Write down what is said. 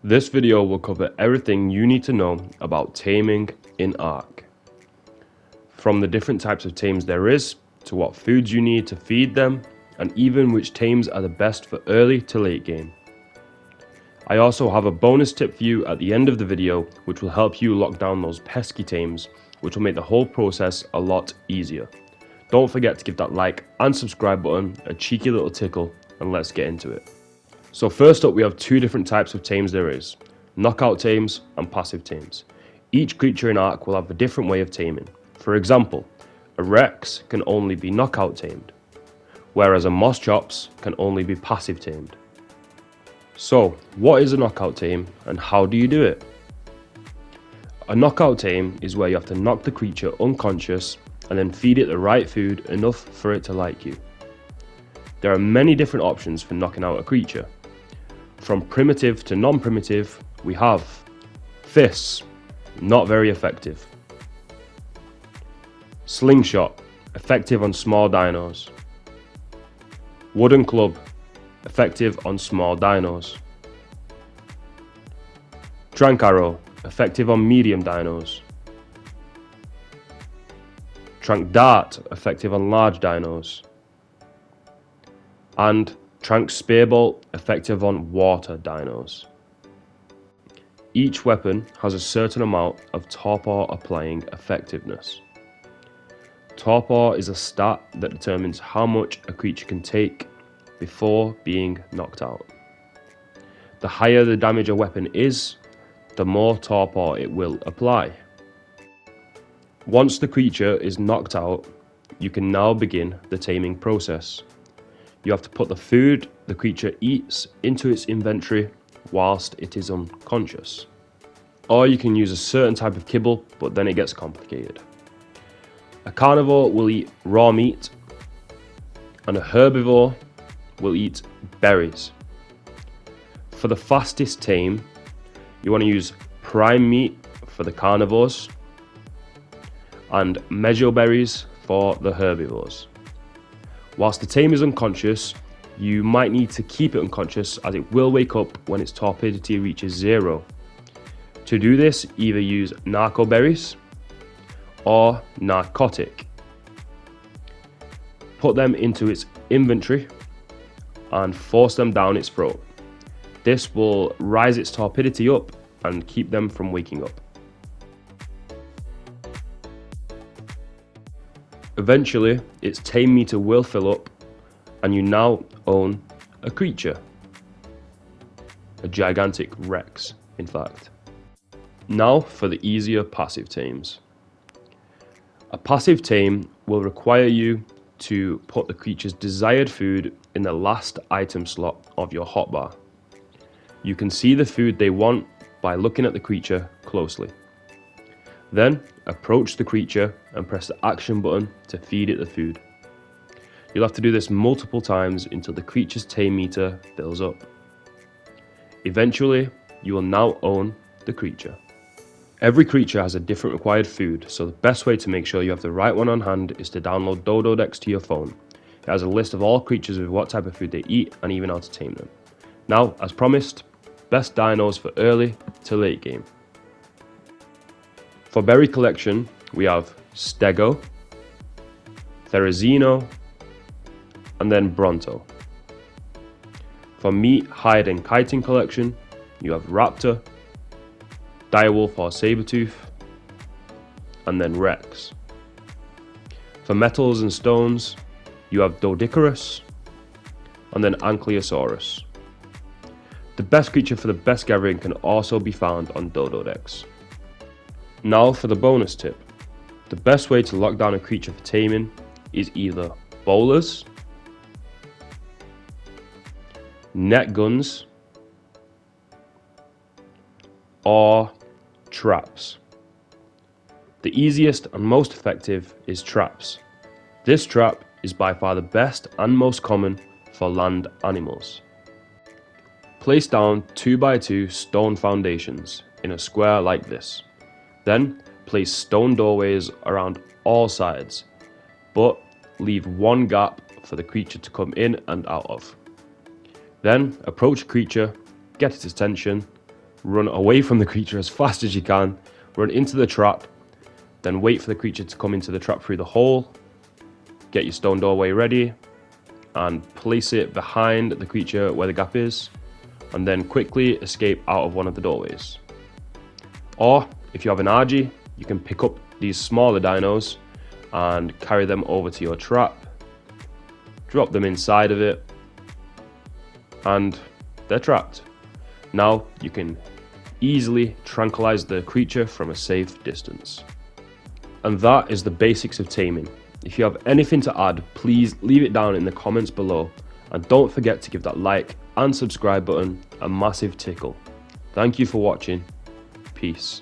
This video will cover everything you need to know about taming in Ark. From the different types of tames there is, to what foods you need to feed them, and even which tames are the best for early to late game. I also have a bonus tip for you at the end of the video which will help you lock down those pesky tames, which will make the whole process a lot easier. Don't forget to give that like and subscribe button a cheeky little tickle, and let's get into it. So first up, we have two different types of tames there is, knockout tames and passive tames. Each creature in Ark will have a different way of taming. For example, a Rex can only be knockout tamed, whereas a Moschops can only be passive tamed. So what is a knockout tame and how do you do it? A knockout tame is where you have to knock the creature unconscious and then feed it the right food enough for it to like you. There are many different options for knocking out a creature. From primitive to non-primitive, we have fists, not very effective. Slingshot, effective on small dinos. Wooden club, effective on small dinos. Trank arrow, effective on medium dinos. Trank dart, effective on large dinos. And Trank spearbolt, effective on water dinos. Each weapon has a certain amount of torpor applying effectiveness. Torpor is a stat that determines how much a creature can take before being knocked out. The higher the damage a weapon is, the more torpor it will apply. Once the creature is knocked out, you can now begin the taming process. You have to put the food the creature eats into its inventory whilst it is unconscious. Or you can use a certain type of kibble, but then it gets complicated. A carnivore will eat raw meat, and a herbivore will eat berries. For the fastest tame, you want to use prime meat for the carnivores and mejoberries for the herbivores. Whilst the tame is unconscious, you might need to keep it unconscious as it will wake up when its torpidity reaches 0. To do this, either use narco berries or narcotic. Put them into its inventory and force them down its throat. This will rise its torpidity up and keep them from waking up. Eventually, its tame meter will fill up and you now own a creature. A gigantic Rex, in fact. Now for the easier passive tames. A passive tame will require you to put the creature's desired food in the last item slot of your hotbar. You can see the food they want by looking at the creature closely. Then approach the creature and press the action button to feed it the food. You'll have to do this multiple times until the creature's tame meter fills up. Eventually, you will now own the creature. Every creature has a different required food, so the best way to make sure you have the right one on hand is to download Dododex to your phone. It has a list of all creatures with what type of food they eat and even how to tame them. Now, as promised, best dinos for early to late game. For berry collection, we have Stego, Therizino, and then Bronto. For meat, hide, and kiting collection, you have Raptor, Direwolf or Sabertooth, and then Rex. For metals and stones, you have Doedicurus, and then Ankylosaurus. The best creature for the best gathering can also be found on Dododex. Now for the bonus tip. The best way to lock down a creature for taming is either bowlers, net guns, or traps. The easiest and most effective is traps. This trap is by far the best and most common for land animals. Place down 2x2 stone foundations in a square like this. Then place stone doorways around all sides, but leave one gap for the creature to come in and out of. Then approach a creature, get its attention, run away from the creature as fast as you can, run into the trap, then wait for the creature to come into the trap through the hole, get your stone doorway ready, and place it behind the creature where the gap is, and then quickly escape out of one of the doorways. Or, if you have an RG, you can pick up these smaller dinos and carry them over to your trap, drop them inside of it, and they're trapped. Now you can easily tranquilize the creature from a safe distance. And that is the basics of taming. If you have anything to add, please leave it down in the comments below, and don't forget to give that like and subscribe button a massive tickle. Thank you for watching. Peace.